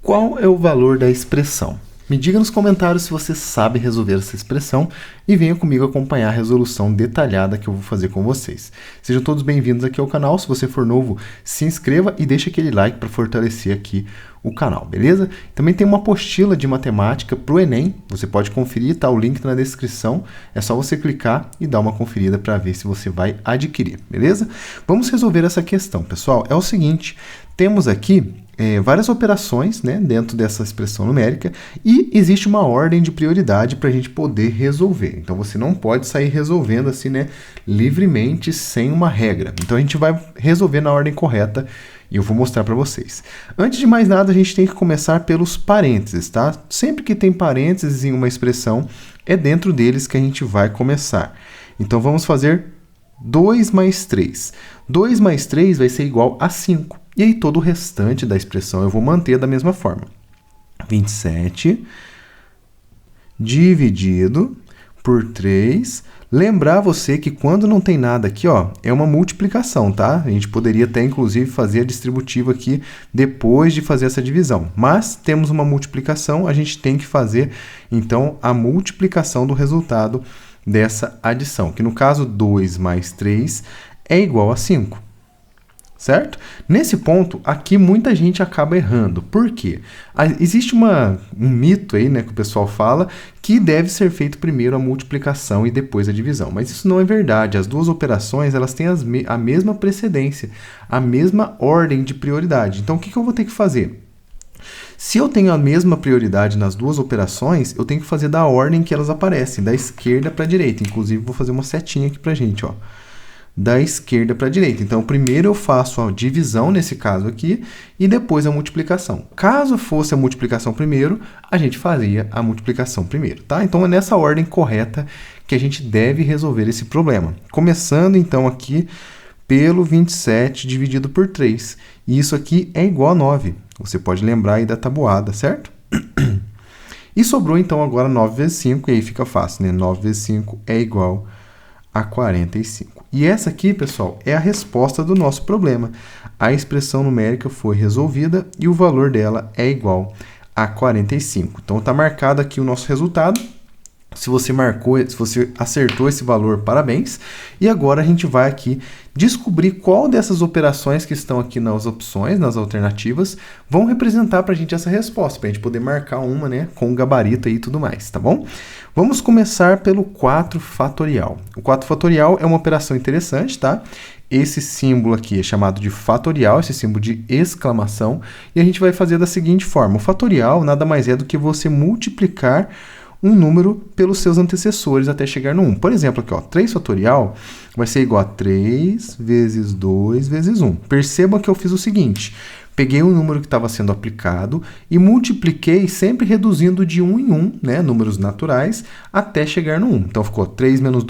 Qual é o valor da expressão? Me diga nos comentários se você sabe resolver essa expressão e venha comigo acompanhar a resolução detalhada que eu vou fazer com vocês. Sejam todos bem-vindos aqui ao canal. Se você for novo, se inscreva e deixe aquele like para fortalecer aqui o canal, beleza? Também tem uma apostila de matemática para o Enem. Você pode conferir, tá? O link na descrição. É só você clicar e dar uma conferida para ver se você vai adquirir, beleza? Vamos resolver essa questão, pessoal. É o seguinte, temos aqui várias operações, né, dentro dessa expressão numérica e existe uma ordem de prioridade para a gente poder resolver. Então, você não pode sair resolvendo assim, né, livremente, sem uma regra. Então, a gente vai resolver na ordem correta e eu vou mostrar para vocês. Antes de mais nada, a gente tem que começar pelos parênteses, tá? Sempre que tem parênteses em uma expressão, é dentro deles que a gente vai começar. Então, vamos fazer 2 mais 3. 2 mais 3 vai ser igual a 5. E aí, todo o restante da expressão eu vou manter da mesma forma. 27 dividido por 3. Lembrar você que quando não tem nada aqui, ó, é uma multiplicação, tá? A gente poderia até, inclusive, fazer a distributiva aqui depois de fazer essa divisão. Mas temos uma multiplicação, a gente tem que fazer, então, a multiplicação do resultado dessa adição. Que no caso, 2 mais 3 é igual a 5. Certo? Nesse ponto, aqui muita gente acaba errando. Por quê? Existe um mito aí, né, que o pessoal fala que deve ser feito primeiro a multiplicação e depois a divisão. Mas isso não é verdade. As duas operações elas têm a mesma precedência, a mesma ordem de prioridade. Então, o que eu vou ter que fazer? Se eu tenho a mesma prioridade nas duas operações, eu tenho que fazer da ordem que elas aparecem, da esquerda para a direita. Inclusive, vou fazer uma setinha aqui para a gente, ó. Da esquerda para a direita. Então, primeiro eu faço a divisão, nesse caso aqui, e depois a multiplicação. Caso fosse a multiplicação primeiro, a gente faria a multiplicação primeiro, tá? Então, é nessa ordem correta que a gente deve resolver esse problema. Começando, então, aqui pelo 27 dividido por 3. E isso aqui é igual a 9. Você pode lembrar aí da tabuada, certo? E sobrou, então, agora 9 vezes 5, e aí fica fácil, né? 9 vezes 5 é igual a 45. E essa aqui, pessoal, é a resposta do nosso problema. A expressão numérica foi resolvida e o valor dela é igual a 45. Então, está marcado aqui o nosso resultado. Se você acertou esse valor, parabéns. E agora a gente vai aqui descobrir qual dessas operações que estão aqui nas opções, nas alternativas, vão representar para a gente essa resposta, para a gente poder marcar uma, né, com o gabarito aí e tudo mais, tá bom? Vamos começar pelo 4 fatorial. O 4 fatorial é uma operação interessante, tá? Esse símbolo aqui é chamado de fatorial, esse símbolo de exclamação, e a gente vai fazer da seguinte forma. O fatorial nada mais é do que você multiplicar um número pelos seus antecessores até chegar no 1. Por exemplo, aqui, ó, 3 fatorial vai ser igual a 3 vezes 2 vezes 1. Perceba que eu fiz o seguinte, peguei o número que estava sendo aplicado e multipliquei sempre reduzindo de 1 em 1, né, números naturais, até chegar no 1. Então, ficou 3 menos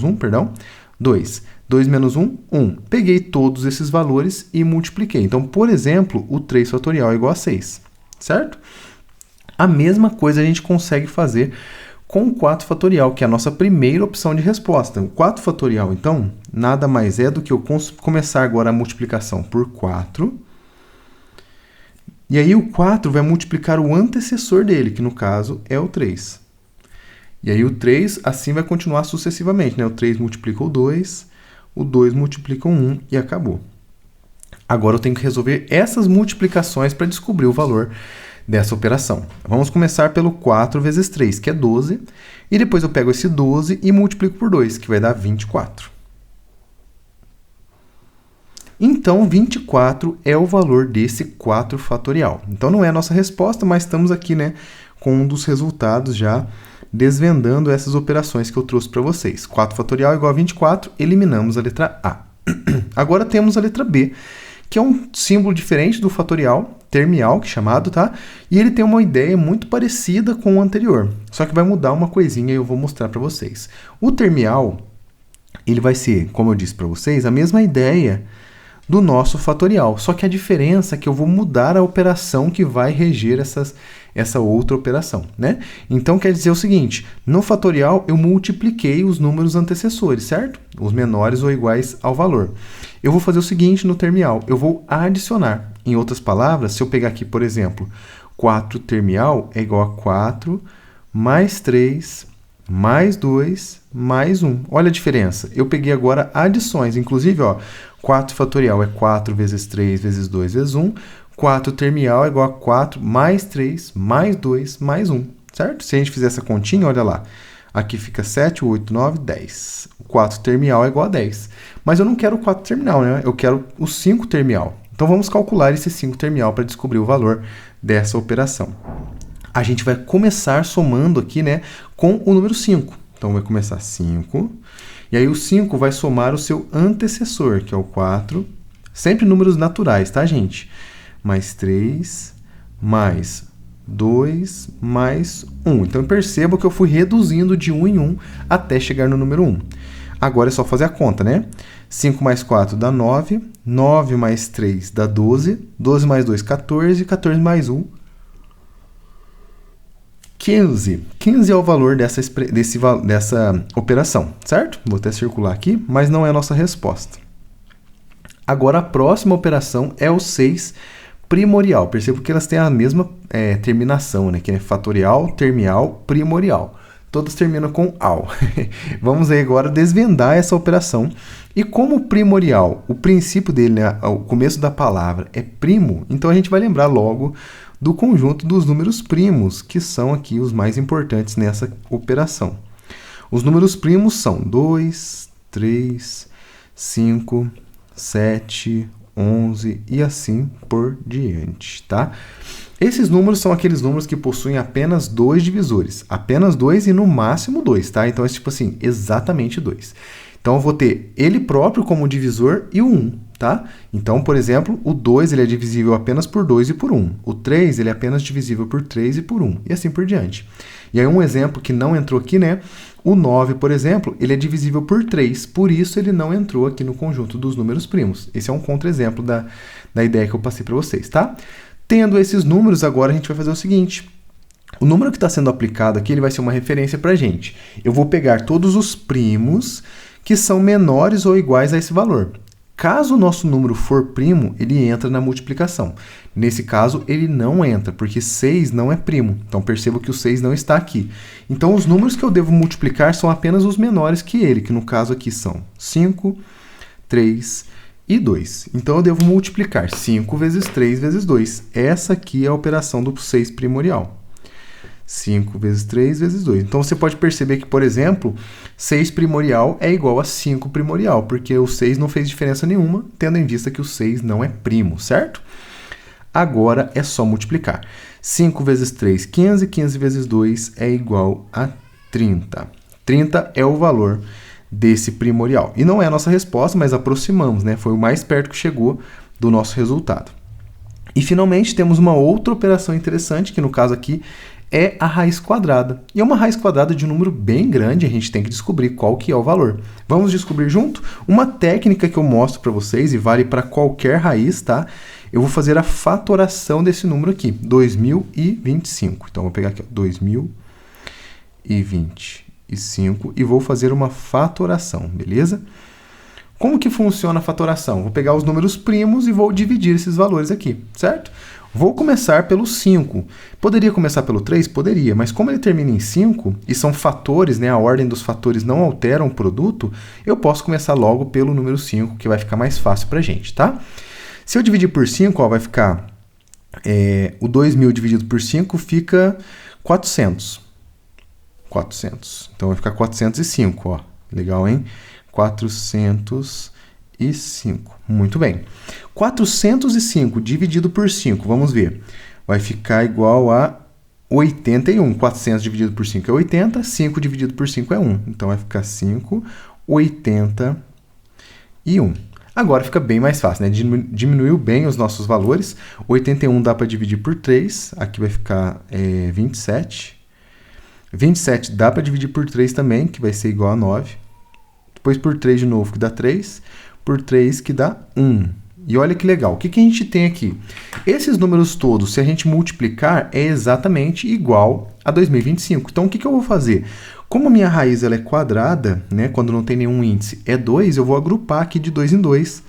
1, perdão, 2. 2 menos 1, 1. Peguei todos esses valores e multipliquei. Então, por exemplo, o 3 fatorial é igual a 6, certo? A mesma coisa a gente consegue fazer com o 4 fatorial, que é a nossa primeira opção de resposta. O 4 fatorial, então, nada mais é do que eu começar agora a multiplicação por 4. E aí o 4 vai multiplicar o antecessor dele, que no caso é o 3. E aí o 3 assim vai continuar sucessivamente, né? O 3 multiplica o 2 multiplica o 1 e acabou. Agora eu tenho que resolver essas multiplicações para descobrir o valor dessa operação. Vamos começar pelo 4 vezes 3, que é 12, e depois eu pego esse 12 e multiplico por 2, que vai dar 24. Então, 24 é o valor desse 4 fatorial. Então, não é a nossa resposta, mas estamos aqui, né, com um dos resultados já desvendando essas operações que eu trouxe para vocês. 4 fatorial igual a 24, eliminamos a letra A. Agora temos a letra B, que é um símbolo diferente do fatorial, termial, que é chamado, tá? E ele tem uma ideia muito parecida com o anterior, só que vai mudar uma coisinha e eu vou mostrar para vocês. O termial, ele vai ser, como eu disse para vocês, a mesma ideia do nosso fatorial, só que a diferença é que eu vou mudar a operação que vai reger essa outra operação, né? Então, quer dizer o seguinte, no fatorial eu multipliquei os números antecessores, certo? Os menores ou iguais ao valor. eu vou fazer o seguinte no terminal, eu vou adicionar. Em outras palavras, se eu pegar aqui, por exemplo, 4 terminal é igual a 4 mais 3 mais 2 mais 1. Olha a diferença. Eu peguei agora adições. Inclusive, ó, 4 fatorial é 4 vezes 3 vezes 2 vezes 1. 4 terminal é igual a 4 mais 3 mais 2 mais 1. Certo? Se a gente fizer essa continha, olha lá. Aqui fica 7, 8, 9, 10. O 4 terminal é igual a 10. Mas eu não quero o 4 terminal, né? Eu quero o 5 terminal. Então, vamos calcular esse 5 terminal para descobrir o valor dessa operação. A gente vai começar somando aqui, né, com o número 5. Então, vai começar 5. E aí, o 5 vai somar o seu antecessor, que é o 4. Sempre números naturais, tá, gente? Mais 3, mais 2, mais 1. Então, perceba que eu fui reduzindo de 1 em 1 até chegar no número 1. Agora é só fazer a conta, né? 5 mais 4 dá 9. 9 mais 3 dá 12. 12 mais 2, 14. 14 mais 1, 15. 15 é o valor dessa operação, certo? Vou até circular aqui, mas não é a nossa resposta. Agora, a próxima operação é o 6 primorial. Percebo que elas têm a mesma terminação, né? Que é fatorial, termial, primorial. Todas terminam com al. Vamos aí agora desvendar essa operação. E como primorial, o princípio dele, né, o começo da palavra é primo, então a gente vai lembrar logo do conjunto dos números primos, que são aqui os mais importantes nessa operação. Os números primos são 2, 3, 5, 7, 11 e assim por diante, tá? Esses números são aqueles números que possuem apenas 2 divisores. Apenas 2 e no máximo 2, tá? Então é tipo assim, exatamente 2. Então eu vou ter ele próprio como divisor e o 1, tá? Então, por exemplo, o 2 ele é divisível apenas por 2 e por 1. O 3 ele é apenas divisível por 3 e por 1. E assim por diante. E aí um exemplo que não entrou aqui, né? O 9, por exemplo, ele é divisível por 3. Por isso ele não entrou aqui no conjunto dos números primos. Esse é um contra-exemplo da ideia que eu passei para vocês, tá? Tendo esses números, agora a gente vai fazer o seguinte. O número que está sendo aplicado aqui ele vai ser uma referência para a gente. Eu vou pegar todos os primos que são menores ou iguais a esse valor. Caso o nosso número for primo, ele entra na multiplicação. Nesse caso, ele não entra, porque 6 não é primo. Então, perceba que o 6 não está aqui. Então, os números que eu devo multiplicar são apenas os menores que ele, que no caso aqui são 5, 3 e 2. Então, eu devo multiplicar 5 vezes 3 vezes 2. Essa aqui é a operação do 6 primorial. 5 vezes 3 vezes 2. Então, você pode perceber que, por exemplo, 6 primorial é igual a 5 primorial, porque o 6 não fez diferença nenhuma, tendo em vista que o 6 não é primo, certo? Agora é só multiplicar. 5 vezes 3, 15. 15 vezes 2 é igual a 30. 30 é o valor desse primorial. E não é a nossa resposta, mas aproximamos, né? Foi o mais perto que chegou do nosso resultado. E, finalmente, temos uma outra operação interessante, que no caso aqui é a raiz quadrada. E é uma raiz quadrada de um número bem grande, a gente tem que descobrir qual que é o valor. Vamos descobrir junto? Uma técnica que eu mostro para vocês, e vale para qualquer raiz, tá? Eu vou fazer a fatoração desse número aqui, 2025. Então, vou pegar aqui, ó, 2025, e vou fazer uma fatoração, beleza? Como que funciona a fatoração? Vou pegar os números primos e vou dividir esses valores aqui, certo? Vou começar pelo 5. Poderia começar pelo 3? Poderia, mas como ele termina em 5, e são fatores, né, a ordem dos fatores não altera o produto, eu posso começar logo pelo número 5, que vai ficar mais fácil para a gente, tá? Se eu dividir por 5, ó, vai ficar... o 2.000 dividido por 5 fica 400. 400. Então, vai ficar 405, ó. Legal, hein? 405. Muito bem. 405 dividido por 5, vamos ver. Vai ficar igual a 81. 400 dividido por 5 é 80. 5 dividido por 5 é 1. Então, vai ficar 5, 81. Agora fica bem mais fácil, né? Diminuiu bem os nossos valores. 81 dá para dividir por 3. Aqui vai ficar 27. 27 dá para dividir por 3 também, que vai ser igual a 9. Depois por 3 de novo, que dá 3. Por 3, que dá 1. E olha que legal. O que a gente tem aqui? Esses números todos, se a gente multiplicar, é exatamente igual a 2025. Então, o que eu vou fazer? Como a minha raiz ela é quadrada, né, quando não tem nenhum índice, é 2, eu vou agrupar aqui de 2 em 2.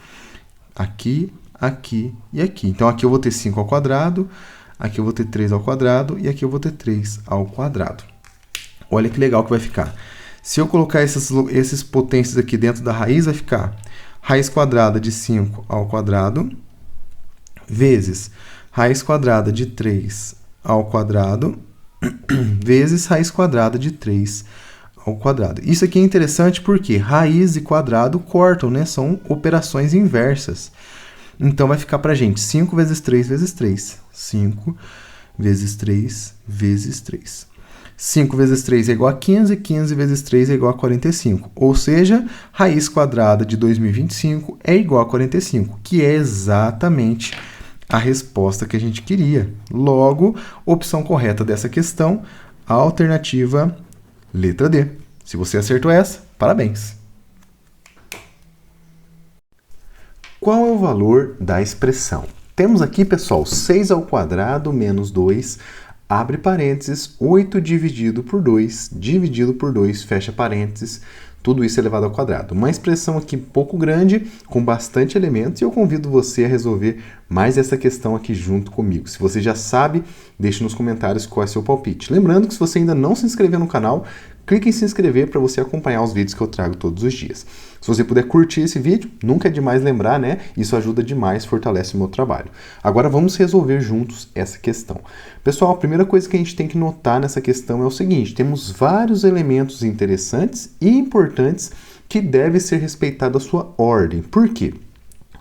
aqui, aqui e aqui. Então, aqui eu vou ter 5 ao quadrado, aqui eu vou ter 3 ao quadrado e aqui eu vou ter 3 ao quadrado. Olha que legal que vai ficar. Se eu colocar esses potências aqui dentro da raiz, vai ficar raiz quadrada de 5 ao quadrado vezes raiz quadrada de 3 ao quadrado vezes raiz quadrada de 3 ao quadrado. Isso aqui é interessante porque raiz e quadrado cortam, né? São operações inversas. Então, vai ficar para a gente 5 vezes 3 vezes 3. 5 vezes 3 vezes 3. 5 vezes 3 é igual a 15, 15 vezes 3 é igual a 45. Ou seja, raiz quadrada de 2025 é igual a 45, que é exatamente a resposta que a gente queria. Logo, opção correta dessa questão, a alternativa letra D. Se você acertou essa, parabéns! Qual é o valor da expressão? Temos aqui, pessoal, 6 ao quadrado menos 2, abre parênteses, 8 dividido por 2, fecha parênteses, tudo isso elevado ao quadrado. Uma expressão aqui um pouco grande, com bastante elementos, e eu convido você a resolver mais essa questão aqui junto comigo. Se você já sabe, deixe nos comentários qual é seu palpite. Lembrando que se você ainda não se inscreveu no canal, clique em se inscrever para você acompanhar os vídeos que eu trago todos os dias. Se você puder curtir esse vídeo, nunca é demais lembrar, né? Isso ajuda demais, fortalece o meu trabalho. Agora vamos resolver juntos essa questão. Pessoal, a primeira coisa que a gente tem que notar nessa questão é o seguinte: temos vários elementos interessantes e importantes que devem ser respeitados a sua ordem. Por quê?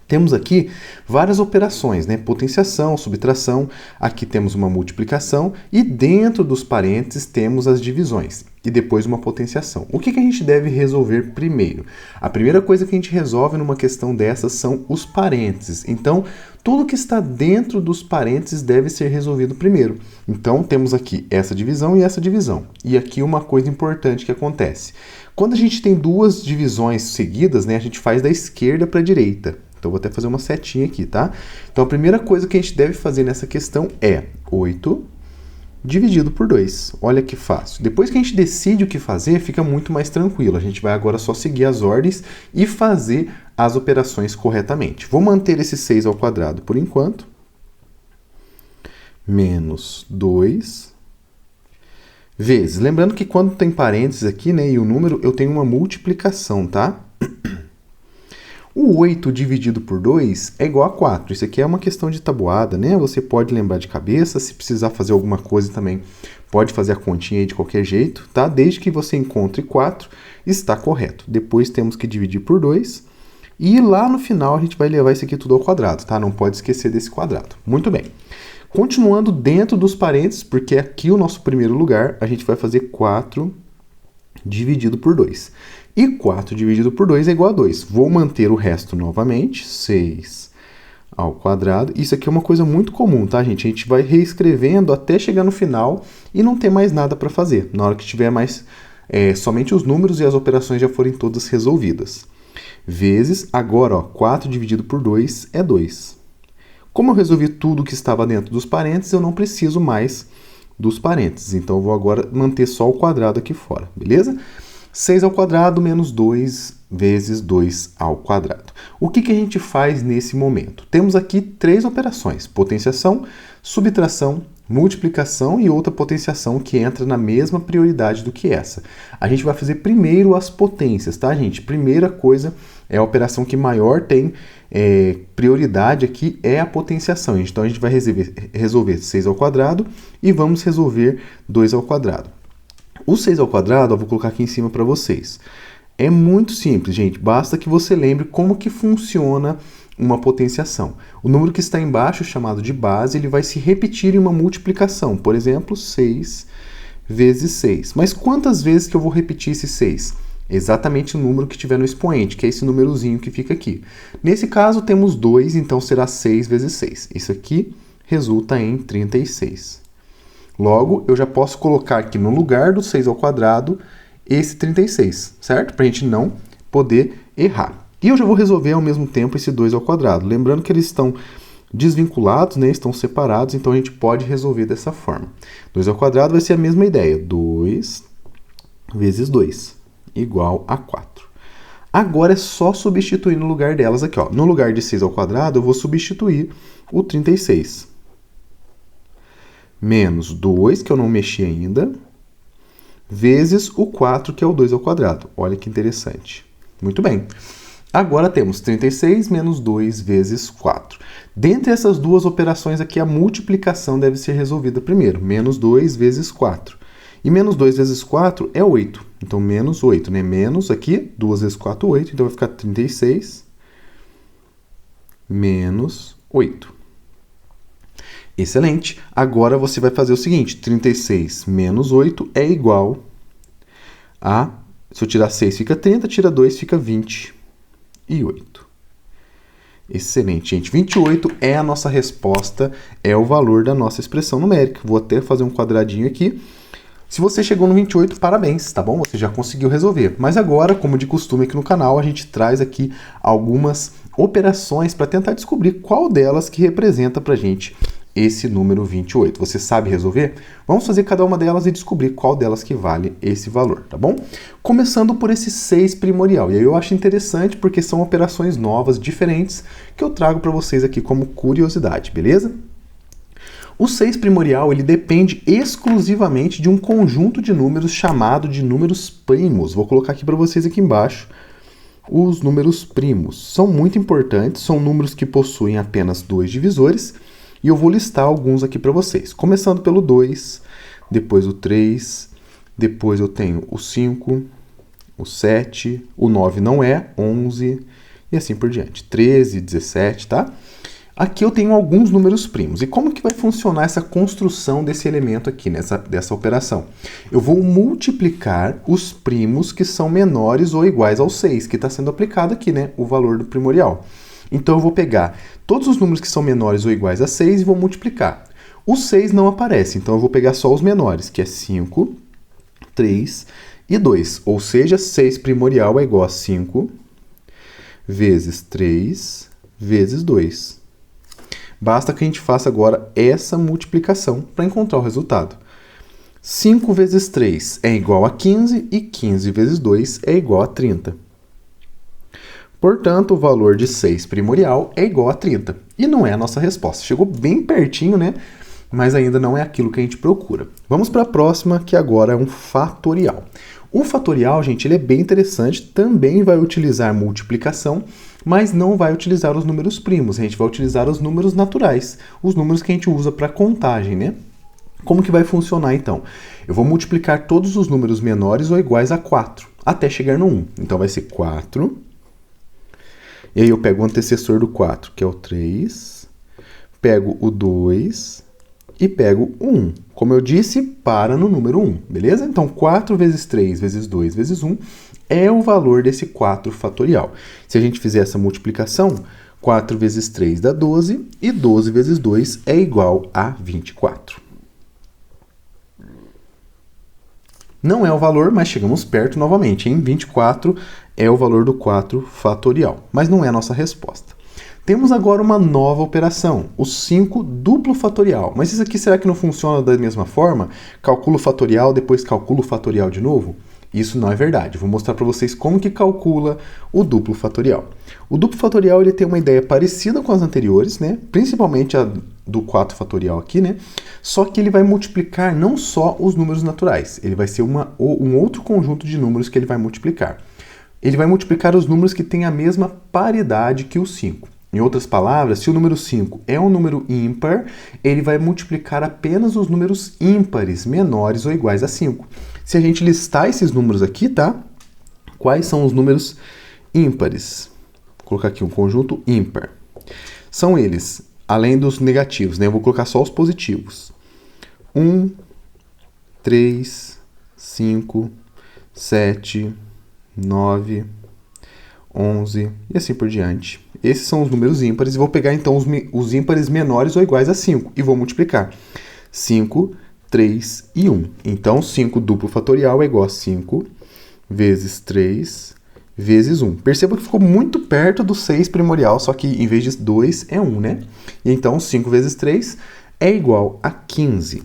Temos aqui várias operações, né? Potenciação, subtração, aqui temos uma multiplicação e dentro dos parênteses temos as divisões e depois uma potenciação. O que a gente deve resolver primeiro? A primeira coisa que a gente resolve numa questão dessas são os parênteses. Então, tudo que está dentro dos parênteses deve ser resolvido primeiro. Então, temos aqui essa divisão e essa divisão. E aqui uma coisa importante que acontece. Quando a gente tem duas divisões seguidas, né, a gente faz da esquerda para a direita. Então, vou até fazer uma setinha aqui, tá? Então, a primeira coisa que a gente deve fazer nessa questão é 8 dividido por 2. Olha que fácil. Depois que a gente decide o que fazer, fica muito mais tranquilo. A gente vai agora só seguir as ordens e fazer as operações corretamente. Vou manter esse 6 ao quadrado por enquanto. Menos 2 vezes. Lembrando que quando tem parênteses aqui, né, e o número, eu tenho uma multiplicação, tá? O 8 dividido por 2 é igual a 4. Isso aqui é uma questão de tabuada, né? Você pode lembrar de cabeça, se precisar fazer alguma coisa também, pode fazer a continha aí de qualquer jeito, tá? Desde que você encontre 4, está correto. Depois temos que dividir por 2 e lá no final a gente vai levar isso aqui tudo ao quadrado, tá? Não pode esquecer desse quadrado. Muito bem. Continuando dentro dos parênteses, porque aqui o nosso primeiro lugar, a gente vai fazer 4 dividido por 2. E 4 dividido por 2 é igual a 2. Vou manter o resto novamente, 6 ao quadrado. Isso aqui é uma coisa muito comum, tá, gente? A gente vai reescrevendo até chegar no final e não ter mais nada para fazer. Na hora que tiver mais somente os números e as operações já forem todas resolvidas. Vezes, agora, ó, 4 dividido por 2 é 2. Como eu resolvi tudo que estava dentro dos parênteses, eu não preciso mais dos parênteses. Então, eu vou agora manter só o quadrado aqui fora, beleza? 6 ao quadrado menos 2 vezes 2 ao quadrado. O que a gente faz nesse momento? Temos aqui 3 operações: potenciação, subtração, multiplicação e outra potenciação que entra na mesma prioridade do que essa. A gente vai fazer primeiro as potências, tá, gente? Primeira coisa é a operação que maior tem prioridade aqui é a potenciação. Então, a gente vai resolver 6 ao quadrado e vamos resolver 2 ao quadrado. O 6 ao quadrado, eu vou colocar aqui em cima para vocês. É muito simples, gente. Basta que você lembre como que funciona uma potenciação. O número que está embaixo, chamado de base, ele vai se repetir em uma multiplicação. Por exemplo, 6 vezes 6. Mas quantas vezes que eu vou repetir esse 6? Exatamente o número que tiver no expoente, que é esse númerozinho que fica aqui. Nesse caso, temos 2, então será 6 vezes 6. Isso aqui resulta em 36. Logo, eu já posso colocar aqui no lugar do 6 ao quadrado esse 36, certo? Para a gente não poder errar. E eu já vou resolver ao mesmo tempo esse 2 ao quadrado. Lembrando que eles estão desvinculados, né? Estão separados, então a gente pode resolver dessa forma. 2 ao quadrado vai ser a mesma ideia. 2 vezes 2 igual a 4. Agora é só substituir no lugar delas aqui, ó. No lugar de 6 ao quadrado, eu vou substituir o 36. Menos 2, que eu não mexi ainda, vezes o 4, que é o 2 ao quadrado. Olha que interessante. Muito bem. Agora temos 36 menos 2 vezes 4. Dentre essas duas operações aqui, a multiplicação deve ser resolvida primeiro. Menos 2 vezes 4. E menos 2 vezes 4 é 8. Então, menos 8, né? Menos aqui, 2 vezes 4, 8. Então, vai ficar 36 menos 8. Excelente. Agora, você vai fazer o seguinte. 36 menos 8 é igual a... Se eu tirar 6, fica 30. Tira 2, fica 28. Excelente, gente. 28 é a nossa resposta, é o valor da nossa expressão numérica. Vou até fazer um quadradinho aqui. Se você chegou no 28, parabéns, tá bom? Você já conseguiu resolver. Mas agora, como de costume aqui no canal, a gente traz aqui algumas operações para tentar descobrir qual delas que representa para a gente esse número 28. Você sabe resolver? Vamos fazer cada uma delas e descobrir qual delas que vale esse valor, tá bom? Começando por esse 6 primorial. E aí eu acho interessante porque são operações novas, diferentes, que eu trago para vocês aqui como curiosidade, beleza? O 6 primorial, ele depende exclusivamente de um conjunto de números chamado de números primos. Vou colocar aqui para vocês aqui embaixo os números primos. São muito importantes, são números que possuem apenas 2 divisores, e eu vou listar alguns aqui para vocês. Começando pelo 2, depois o 3, depois eu tenho o 5, o 7, o 9 não é, 11, e assim por diante. 13, 17, tá? Aqui eu tenho alguns números primos. E como que vai funcionar essa construção desse elemento aqui, dessa operação? Eu vou multiplicar os primos que são menores ou iguais ao 6, que está sendo aplicado aqui, né? O valor do primorial. Então eu vou pegar todos os números que são menores ou iguais a 6 e vou multiplicar. O 6 não aparece, então eu vou pegar só os menores, que é 5, 3 e 2. Ou seja, 6 primorial é igual a 5 vezes 3 vezes 2. Basta que a gente faça agora essa multiplicação para encontrar o resultado. 5 vezes 3 é igual a 15 e 15 vezes 2 é igual a 30. Portanto, o valor de 6 primorial é igual a 30. E não é a nossa resposta. Chegou bem pertinho, né? Mas ainda não é aquilo que a gente procura. Vamos para a próxima, que agora é um fatorial. O fatorial, gente, ele é bem interessante, também vai utilizar multiplicação, mas não vai utilizar os números primos, a gente vai utilizar os números naturais, os números que a gente usa para contagem, né? Como que vai funcionar, então? Eu vou multiplicar todos os números menores ou iguais a 4, até chegar no 1. Então, vai ser 4, e aí eu pego o antecessor do 4, que é o 3, pego o 2 e pego o 1. Como eu disse, para no número 1, beleza? Então, 4 vezes 3 vezes 2 vezes 1 é o valor desse 4 fatorial. Se a gente fizer essa multiplicação, 4 vezes 3 dá 12 e 12 vezes 2 é igual a 24. Não é o valor, mas chegamos perto novamente, hein? 24 é o valor do 4 fatorial, mas não é a nossa resposta. Temos agora uma nova operação, o 5 duplo fatorial. Mas isso aqui será que não funciona da mesma forma? Calculo o fatorial, depois calculo o fatorial de novo? Isso não é verdade. Vou mostrar para vocês como que calcula o duplo fatorial. O duplo fatorial ele tem uma ideia parecida com as anteriores, né? Principalmente a do 4 fatorial aqui, né? Só que ele vai multiplicar não só os números naturais, ele vai ser um outro conjunto de números que ele vai multiplicar. Ele vai multiplicar os números que têm a mesma paridade que o 5. Em outras palavras, se o número 5 é um número ímpar, ele vai multiplicar apenas os números ímpares, menores ou iguais a 5. Se a gente listar esses números aqui, tá? Quais são os números ímpares? Vou colocar aqui um conjunto ímpar. São eles, além dos negativos, né? Eu vou colocar só os positivos. 1, 3, 5, 7, 9, 11 e assim por diante. Esses são os números ímpares e vou pegar então os ímpares menores ou iguais a 5 e vou multiplicar. 5, 3 e 1. Então, 5 duplo fatorial é igual a 5 vezes 3 vezes 1. Perceba que ficou muito perto do 6 primorial, só que em vez de 2 é 1, né? E então, 5 vezes 3 é igual a 15.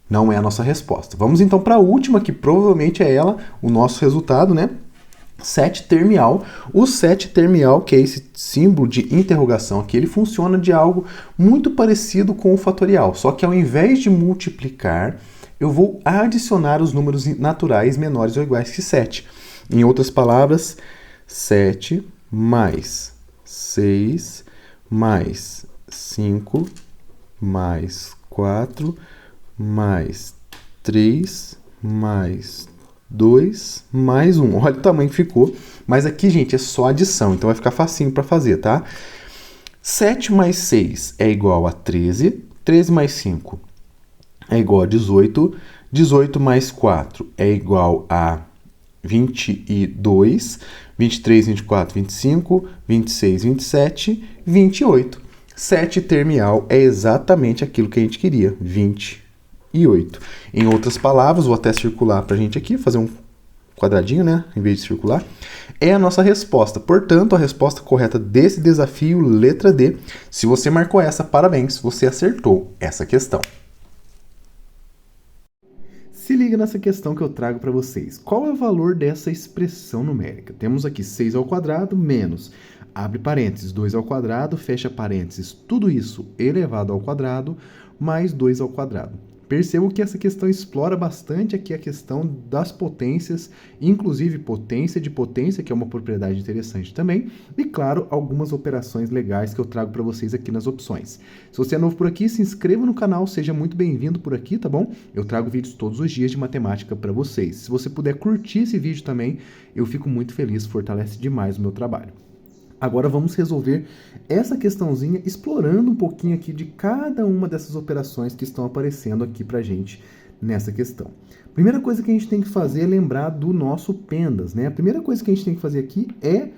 Não é a nossa resposta. Vamos então para a última, que provavelmente é ela, o nosso resultado, né? 7 termial. O 7 termial, que é esse símbolo de interrogação aqui, ele funciona de algo muito parecido com o fatorial, só que ao invés de multiplicar, eu vou adicionar os números naturais menores ou iguais que 7. Em outras palavras, 7 mais 6 mais 5 mais 4 mais 3 mais 2 mais 1. Olha o tamanho que ficou. Mas aqui, gente, é só adição, então vai ficar facinho para fazer, tá? 7 mais 6 é igual a 13. 13 mais 5 é igual a 18. 18 mais 4 é igual a 22. 23, 24, 25, 26, 27, 28. 7 termial é exatamente aquilo que a gente queria, 28. Em outras palavras, vou até circular para a gente aqui, fazer um quadradinho, né, em vez de circular, é a nossa resposta. Portanto, a resposta correta desse desafio, letra D. Se você marcou essa, parabéns, você acertou essa questão. Se liga nessa questão que eu trago para vocês. Qual é o valor dessa expressão numérica? Temos aqui 6 ao quadrado menos, abre parênteses, 2 ao quadrado, fecha parênteses, tudo isso elevado ao quadrado, mais 2 ao quadrado. Percebo que essa questão explora bastante aqui a questão das potências, inclusive potência de potência, que é uma propriedade interessante também, e claro, algumas operações legais que eu trago para vocês aqui nas opções. Se você é novo por aqui, se inscreva no canal, seja muito bem-vindo por aqui, tá bom? Eu trago vídeos todos os dias de matemática para vocês. Se você puder curtir esse vídeo também, eu fico muito feliz, fortalece demais o meu trabalho. Agora vamos resolver essa questãozinha explorando um pouquinho aqui de cada uma dessas operações que estão aparecendo aqui pra gente nessa questão. Primeira coisa que a gente tem que fazer é lembrar do nosso PENDAS, né? A primeira coisa que a gente tem que fazer aqui é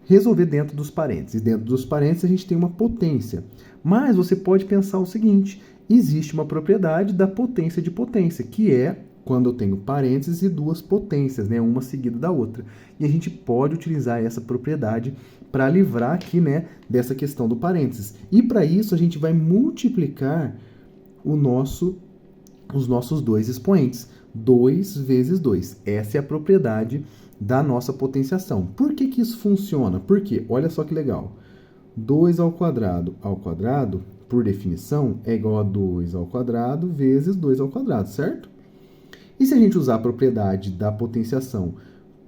resolver dentro dos parênteses. Dentro dos parênteses a gente tem uma potência. Mas você pode pensar o seguinte, existe uma propriedade da potência de potência, que é quando eu tenho parênteses e duas potências, né, uma seguida da outra. E a gente pode utilizar essa propriedade para livrar aqui, né, dessa questão do parênteses. E para isso a gente vai multiplicar os nossos dois expoentes. 2 vezes 2. Essa é a propriedade da nossa potenciação. Por que que isso funciona? Porque, olha só que legal. 2 ao quadrado, por definição, é igual a 2 ao quadrado vezes 2 ao quadrado, certo? E se a gente usar a propriedade da potenciação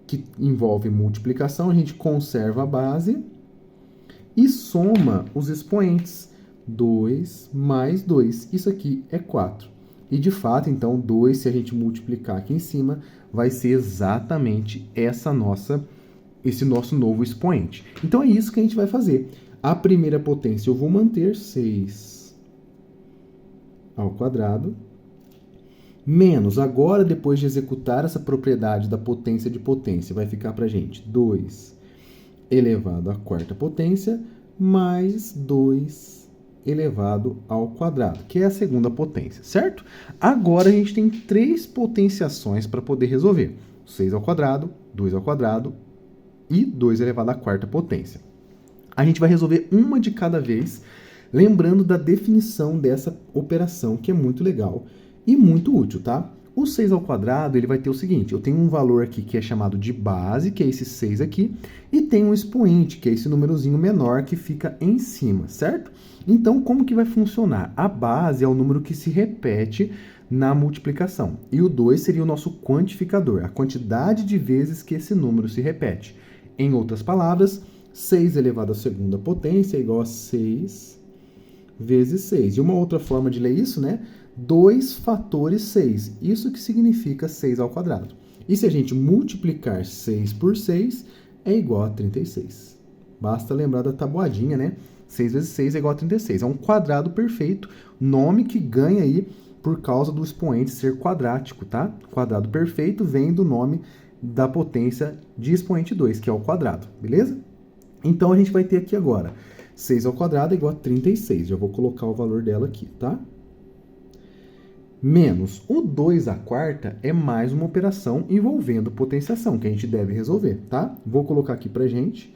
que envolve multiplicação, a gente conserva a base e soma os expoentes. 2 mais 2. Isso aqui é 4. E de fato, então, 2, se a gente multiplicar aqui em cima, vai ser exatamente esse nosso novo expoente. Então é isso que a gente vai fazer. A primeira potência eu vou manter 6 ao quadrado. Menos, agora depois de executar essa propriedade da potência de potência, vai ficar para a gente 2 elevado à quarta potência, mais 2 elevado ao quadrado, que é a segunda potência, certo? Agora a gente tem 3 potenciações para poder resolver. 6 ao quadrado, 2 ao quadrado e 2 elevado à quarta potência. A gente vai resolver uma de cada vez, lembrando da definição dessa operação, que é muito legal e muito útil, tá? O 6 ao quadrado, ele vai ter o seguinte, eu tenho um valor aqui que é chamado de base, que é esse 6 aqui, e tem um expoente, que é esse númerozinho menor que fica em cima, certo? Então, como que vai funcionar? A base é o número que se repete na multiplicação, e o 2 seria o nosso quantificador, a quantidade de vezes que esse número se repete. Em outras palavras, 6 elevado à segunda potência é igual a 6 vezes 6. E uma outra forma de ler isso, né? 2 fatores 6. Isso que significa 6 ao quadrado. E se a gente multiplicar 6 por 6, é igual a 36. Basta lembrar da tabuadinha, né? 6 vezes 6 é igual a 36. É um quadrado perfeito, nome que ganha aí por causa do expoente ser quadrático, tá? Quadrado perfeito vem do nome da potência de expoente 2, que é o quadrado, beleza? Então, a gente vai ter aqui agora 6 ao quadrado é igual a 36. Já vou colocar o valor dela aqui, tá? Menos o 2 à quarta é mais uma operação envolvendo potenciação, que a gente deve resolver, tá? Vou colocar aqui pra gente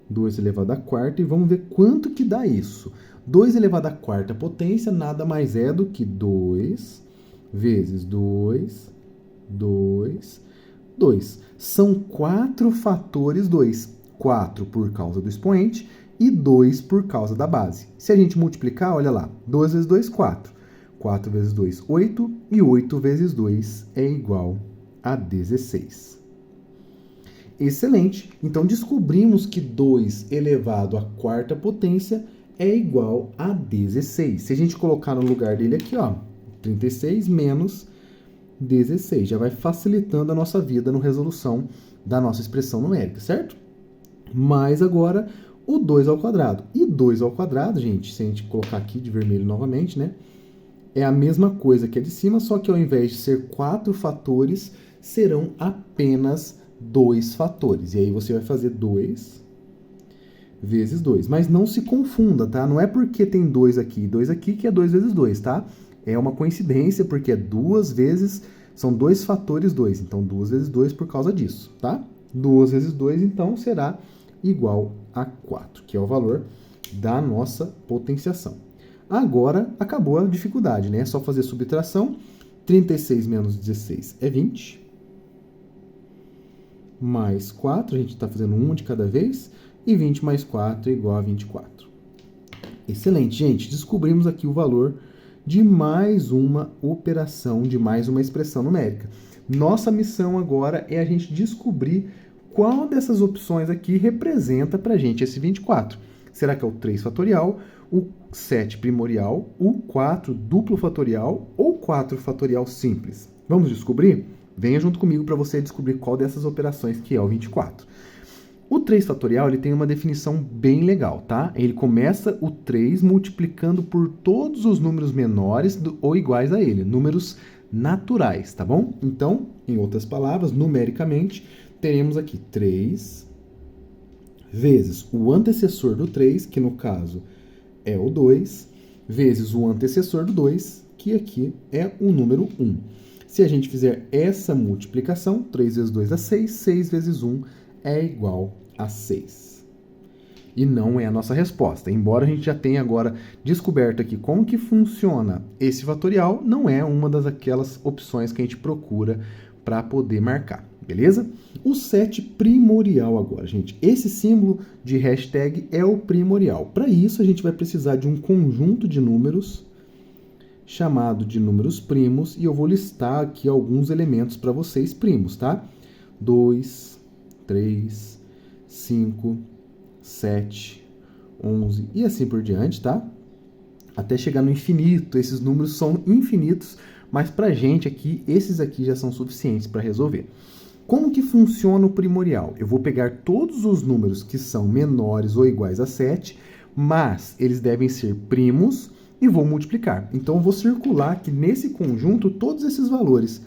2 elevado à quarta e vamos ver quanto que dá isso. 2 elevado à quarta potência nada mais é do que 2 vezes 2, 2, 2. São 4 fatores 2. 4 por causa do expoente e 2 por causa da base. Se a gente multiplicar, olha lá, 2 vezes 2, 4. 4 vezes 2, 8. E 8 vezes 2 é igual a 16. Excelente! Então, descobrimos que 2 elevado à quarta potência é igual a 16. Se a gente colocar no lugar dele aqui, ó, 36 menos 16. Já vai facilitando a nossa vida na resolução da nossa expressão numérica, certo? Mas agora, o 2 ao quadrado. E 2 ao quadrado, gente, se a gente colocar aqui de vermelho novamente, né? É a mesma coisa que a de cima, só que ao invés de ser 4 fatores, serão apenas 2 fatores. E aí você vai fazer 2 vezes 2. Mas não se confunda, tá? Não é porque tem 2 aqui e 2 aqui que é 2 vezes 2, tá? É uma coincidência, porque é 2 vezes... São 2 fatores 2. Então, 2 vezes 2 por causa disso, tá? 2 vezes 2, então, será igual a 4, que é o valor da nossa potenciação. Agora, acabou a dificuldade, né? É só fazer subtração. 36 menos 16 é 20. Mais 4, a gente está fazendo 1 de cada vez. E 20 mais 4 é igual a 24. Excelente, gente. Descobrimos aqui o valor de mais uma operação, de mais uma expressão numérica. Nossa missão agora é a gente descobrir qual dessas opções aqui representa para a gente esse 24. Será que é o 3 fatorial, o 7 primorial, o 4 duplo fatorial ou 4 fatorial simples? Vamos descobrir? Venha junto comigo para você descobrir qual dessas operações que é o 24. O 3 fatorial ele tem uma definição bem legal, tá? Ele começa o 3 multiplicando por todos os números menores ou iguais a ele, números naturais, tá bom? Então, em outras palavras, numericamente, teremos aqui 3 vezes o antecessor do 3, que no caso é o 2, vezes o antecessor do 2, que aqui é o número 1. Se a gente fizer essa multiplicação, 3 vezes 2 dá 6, 6 vezes 1 é igual a 6. E não é a nossa resposta. Embora a gente já tenha agora descoberto aqui como que funciona esse fatorial, não é uma daquelas opções que a gente procura para poder marcar, beleza? O 7 primorial agora, gente. Esse símbolo de hashtag é o primorial. Para isso, a gente vai precisar de um conjunto de números chamado de números primos, e eu vou listar aqui alguns elementos para vocês primos, tá? 2, 3, 5, 7, 11 e assim por diante, tá? Até chegar no infinito. Esses números são infinitos, mas pra gente aqui, esses aqui já são suficientes para resolver. Como que funciona o primorial? Eu vou pegar todos os números que são menores ou iguais a 7, mas eles devem ser primos e vou multiplicar. Então, eu vou circular aqui nesse conjunto todos esses valores.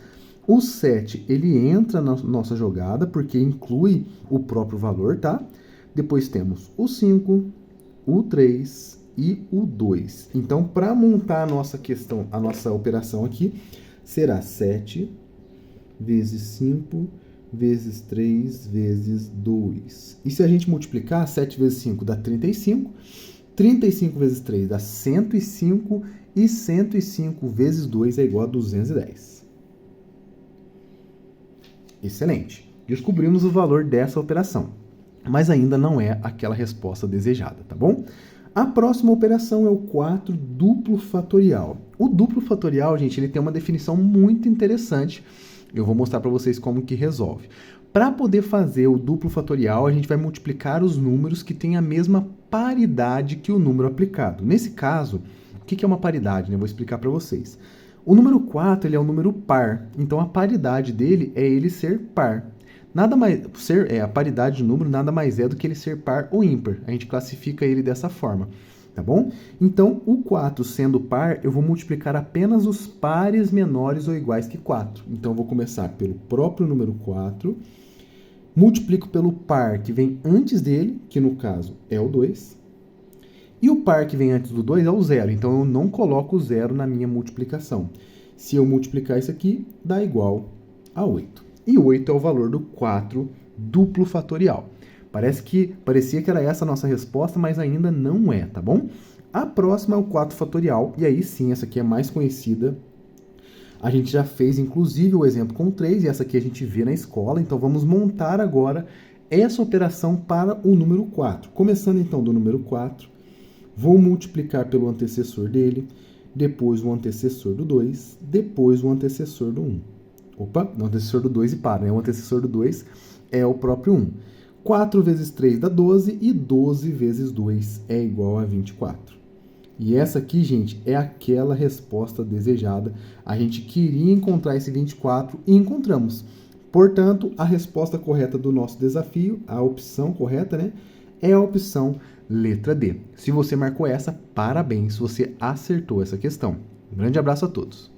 O 7, ele entra na nossa jogada, porque inclui o próprio valor, tá? Depois temos o 5, o 3 e o 2. Então, para montar a nossa questão, a nossa operação aqui, será 7 vezes 5 vezes 3 vezes 2. E se a gente multiplicar, 7 vezes 5 dá 35, 35 vezes 3 dá 105 e 105 vezes 2 é igual a 210. Excelente. Descobrimos o valor dessa operação, mas ainda não é aquela resposta desejada, tá bom? A próxima operação é o 4 duplo fatorial. O duplo fatorial, gente, ele tem uma definição muito interessante. Eu vou mostrar para vocês como que resolve. Para poder fazer o duplo fatorial, a gente vai multiplicar os números que têm a mesma paridade que o número aplicado. Nesse caso, o que é uma paridade, né? Eu vou explicar para vocês. O número 4 ele é um número par, então a paridade dele é ele ser par. Nada mais a paridade de número nada mais é do que ele ser par ou ímpar. A gente classifica ele dessa forma, tá bom? Então, o 4 sendo par, eu vou multiplicar apenas os pares menores ou iguais que 4. Então, eu vou começar pelo próprio número 4, multiplico pelo par que vem antes dele, que no caso é o 2, e o par que vem antes do 2 é o 0, então eu não coloco o 0 na minha multiplicação. Se eu multiplicar isso aqui, dá igual a 8. E 8 é o valor do 4 duplo fatorial. Parecia que era essa a nossa resposta, mas ainda não é, tá bom? A próxima é o 4 fatorial, e aí sim, essa aqui é mais conhecida. A gente já fez, inclusive, o exemplo com 3, e essa aqui a gente vê na escola, então vamos montar agora essa operação para o número 4. Começando então do número 4, vou multiplicar pelo antecessor dele, depois o antecessor do 2, depois o antecessor do 1. Opa, o antecessor do 2 e para, né? O antecessor do 2 é o próprio 1. 4 vezes 3 dá 12 e 12 vezes 2 é igual a 24. E essa aqui, gente, é aquela resposta desejada. A gente queria encontrar esse 24 e encontramos. Portanto, a resposta correta do nosso desafio, a opção correta, né, é a opção letra D. Se você marcou essa, parabéns, você acertou essa questão. Um grande abraço a todos.